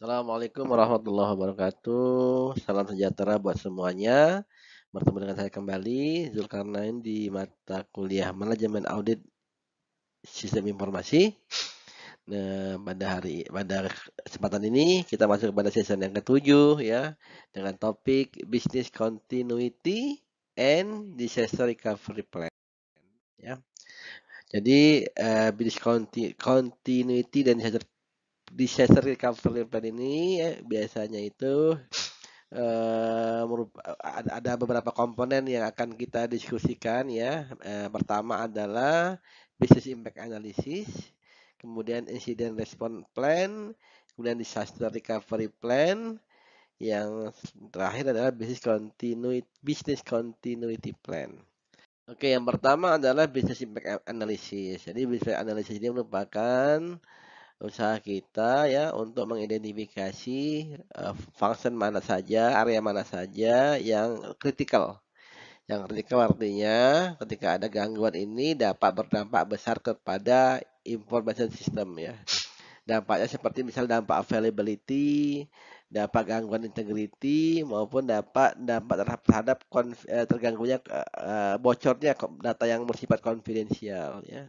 Assalamualaikum warahmatullahi wabarakatuh. Salam sejahtera buat semuanya. Bertemu dengan saya kembali, Zulkarnain di mata kuliah Manajemen Audit Sistem Informasi. Nah, pada kesempatan ini kita masuk pada season yang ketujuh ya dengan topik Business Continuity and Disaster Recovery Plan ya. Jadi Continuity dan Disaster Recovery Plan ini biasanya itu ada beberapa komponen yang akan kita diskusikan ya. Pertama adalah business impact analysis, kemudian incident response plan, kemudian disaster recovery plan, yang terakhir adalah business continuity plan. Oke, yang pertama adalah business impact analysis. Jadi business analysis ini merupakan usaha kita ya untuk mengidentifikasi function mana saja, area mana saja yang kritikal. Yang kritikal artinya ketika ada gangguan ini dapat berdampak besar kepada information system ya. Dampaknya seperti misal dampak availability, dampak gangguan integrity maupun dampak terhadap terganggunya bocornya data yang bersifat konfidensial ya.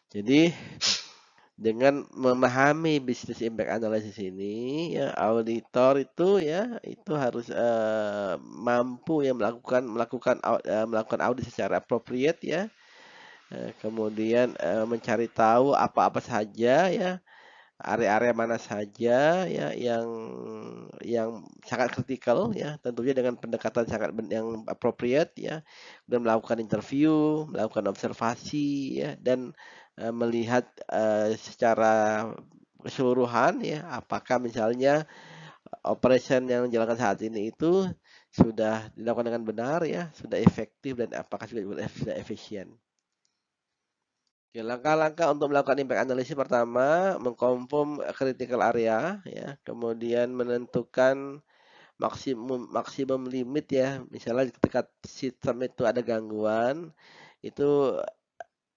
Jadi dengan memahami business impact analysis ini ya auditor itu ya itu harus mampu ya melakukan audit secara appropriate ya. Kemudian mencari tahu apa-apa saja ya, area-area mana saja ya yang sangat kritikal ya, tentunya dengan pendekatan yang appropriate ya, dan melakukan interview, melakukan observasi ya, dan melihat secara keseluruhan ya, apakah misalnya operation yang dijalankan saat ini itu sudah dilakukan dengan benar ya, sudah efektif dan apakah sudah efisien. Oke, langkah-langkah untuk melakukan impact analysis pertama, mengkonfirm critical area ya, kemudian menentukan maksimum limit ya. Misalnya ketika sistem itu ada gangguan, itu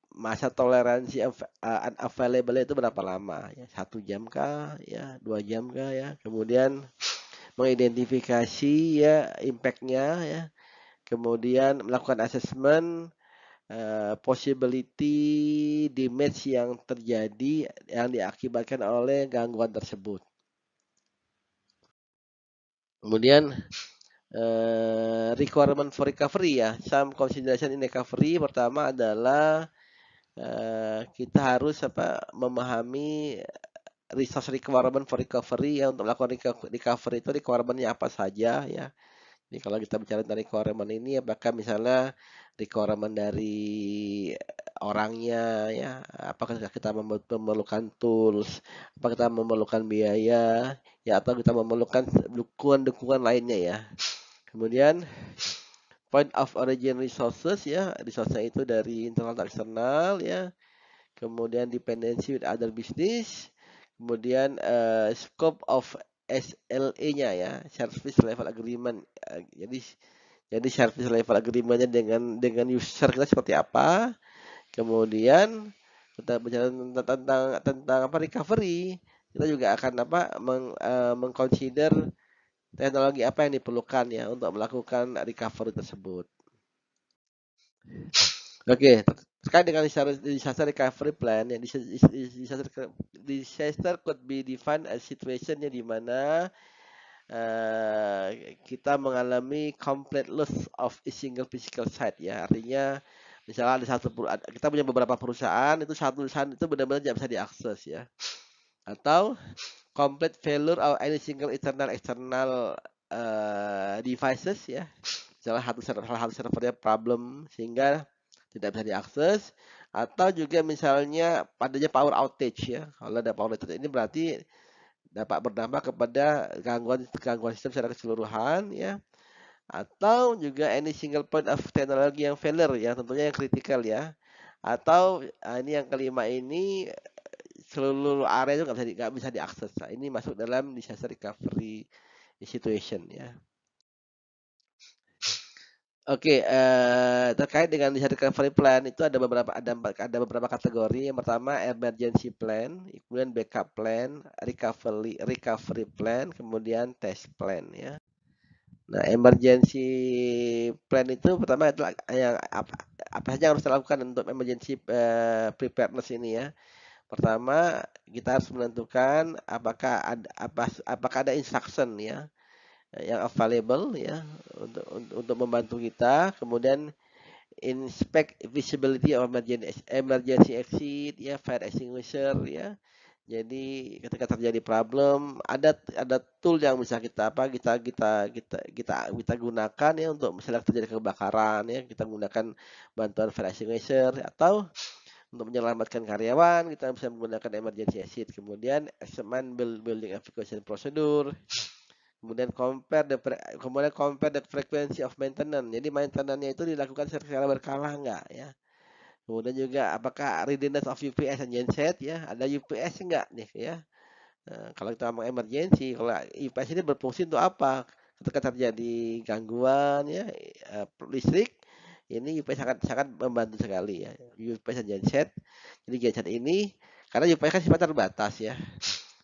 masa toleransi unavailable itu berapa lama ya? 1 jam kah ya, 2 jam kah ya. Kemudian mengidentifikasi ya impact-nya ya. Kemudian melakukan assessment possibility damage yang terjadi yang diakibatkan oleh gangguan tersebut. Kemudian requirement for recovery ya, some consideration in recovery pertama adalah kita harus memahami resource requirement for recovery ya, untuk melakukan recovery itu requirementnya apa saja ya. Jadi kalau kita bicara tentang requirement ini, apakah misalnya requirement dari orangnya ya, apakah kita memerlukan tools, apakah kita memerlukan biaya, ya atau kita memerlukan dukungan-dukungan lainnya ya. Kemudian point of origin resources ya, resource itu dari internal atau eksternal ya. Kemudian dependency with other business. Kemudian scope of SLA-nya ya, service level agreement. Jadi service level agreement-nya dengan user kita seperti apa. Kemudian kita bicara tentang recovery, kita juga akan mengconsider teknologi apa yang diperlukan ya untuk melakukan recovery tersebut. Oke, terkait dengan disaster recovery plan ya, disaster could be defined as situationnya di mana kita mengalami complete loss of a single physical site ya, artinya misalnya kita punya beberapa perusahaan, itu satu perusahaan itu benar-benar tidak bisa diakses ya, atau complete failure of any single external devices ya, misalnya salah satu servernya problem sehingga tidak bisa diakses, atau juga misalnya padanya power outage ya. Kalau ada power outage ini berarti dapat berdampak kepada gangguan sistem secara keseluruhan ya, atau juga any single point of teknologi yang failure yang tentunya yang kritikal ya, atau ini yang kelima ini seluruh area itu nggak bisa diakses. Nah, ini masuk dalam disaster recovery situation ya. Oke, terkait dengan disaster recovery plan itu ada beberapa kategori. Yang pertama emergency plan, kemudian backup plan, recovery plan, kemudian test plan ya. Nah, emergency plan itu pertama adalah yang apa saja yang harus dilakukan untuk emergency preparedness ini ya. Pertama, kita harus menentukan apakah ada instruction ya yang available ya untuk membantu kita. Kemudian inspect visibility of emergency exit ya, fire extinguisher ya. Jadi ketika terjadi problem, ada tool yang bisa kita gunakan ya untuk misalnya terjadi kebakaran ya, kita menggunakan bantuan fire extinguisher atau untuk menyelamatkan karyawan kita bisa menggunakan emergency exit. Kemudian assessment building evacuation procedure. Kemudian compare the frequency of maintenance. Jadi maintenance-nya itu dilakukan secara berkala enggak ya. Kemudian juga apakah readiness of UPS and genset ya, ada UPS enggak nih ya. Nah, kalau kita ngomong emergency, kalau UPS ini berfungsi untuk apa? Ketika terjadi gangguan ya listrik, ini UPS sangat sangat membantu sekali ya. UPS dan genset. Jadi genset ini karena UPS kan sifatnya terbatas ya.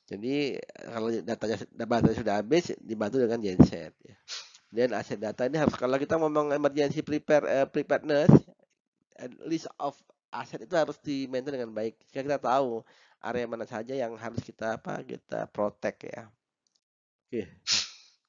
Jadi kalau datanya sudah habis dibantu dengan genset ya. Dan aset data ini harus kalau kita ngomong emergency preparedness, list of aset itu harus di maintain dengan baik. Jika kita tahu area mana saja yang harus kita protect ya. Oke.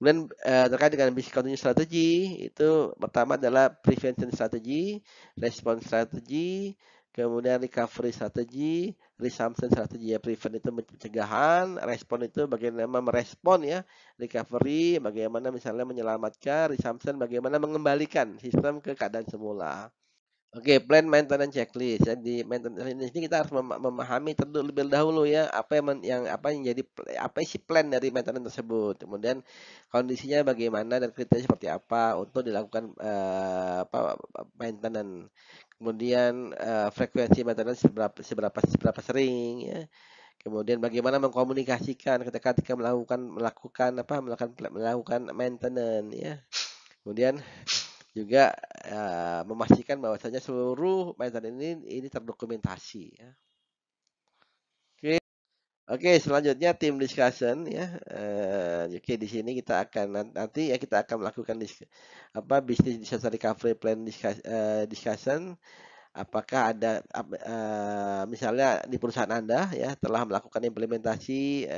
Kemudian terkait dengan business continuity strategy itu pertama adalah prevention strategy, response strategy, kemudian recovery strategy, resumption strategy ya. Prevent itu pencegahan, respon itu bagaimana merespon ya, recovery bagaimana misalnya menyelamatkan, resumption bagaimana mengembalikan sistem ke keadaan semula. Oke, plan maintenance checklist. Jadi maintenance ini kita harus memahami terlebih dahulu ya apa yang jadi apa isi plan dari maintenance tersebut. Kemudian kondisinya bagaimana dan kriteria seperti apa untuk dilakukan maintenance. Kemudian frekuensi maintenance seberapa sering ya. Kemudian bagaimana mengkomunikasikan ketika melakukan maintenance ya. Kemudian juga memastikan bahwasanya seluruh maintenance ini terdokumentasi ya. Oke. Oke, selanjutnya tim discussion ya. Oke, di sini kita akan nanti ya kita akan melakukan business disaster recovery plan discussion. Apakah ada misalnya di perusahaan Anda ya telah melakukan implementasi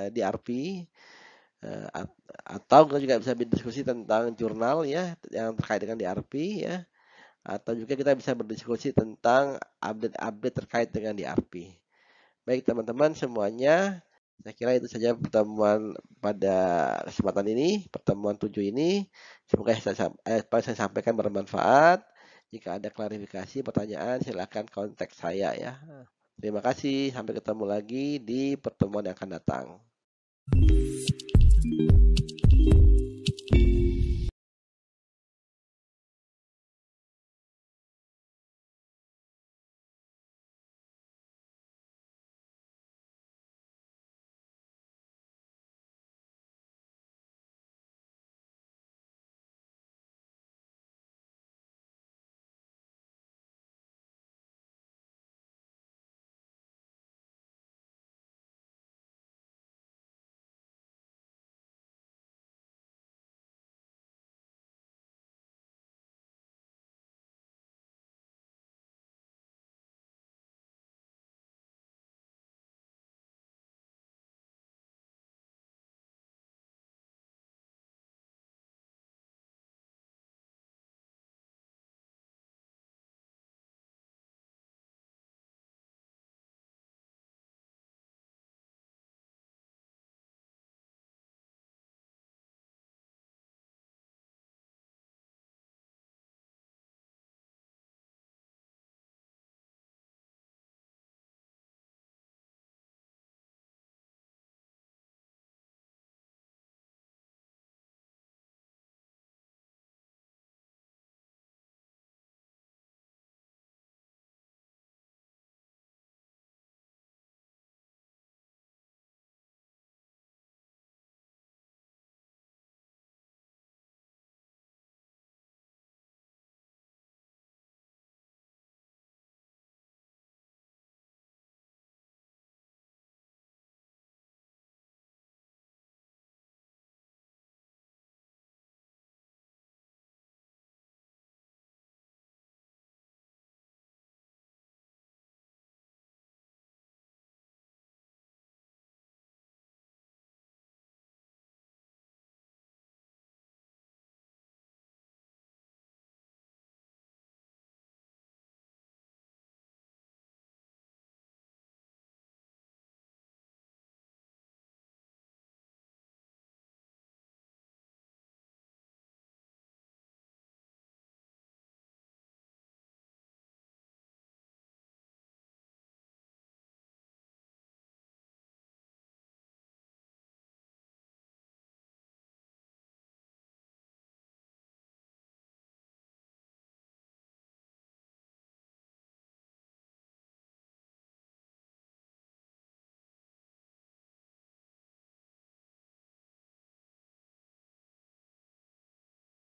DRP atau kita juga bisa berdiskusi tentang jurnal ya yang terkait dengan DRP ya. Atau juga kita bisa berdiskusi tentang update-update terkait dengan DRP. Baik teman-teman semuanya, saya kira itu saja pertemuan pada kesempatan ini, pertemuan 7 ini. Semoga apa yang saya sampaikan bermanfaat. Jika ada klarifikasi, pertanyaan, silakan kontak saya ya. Terima kasih, sampai ketemu lagi di pertemuan yang akan datang.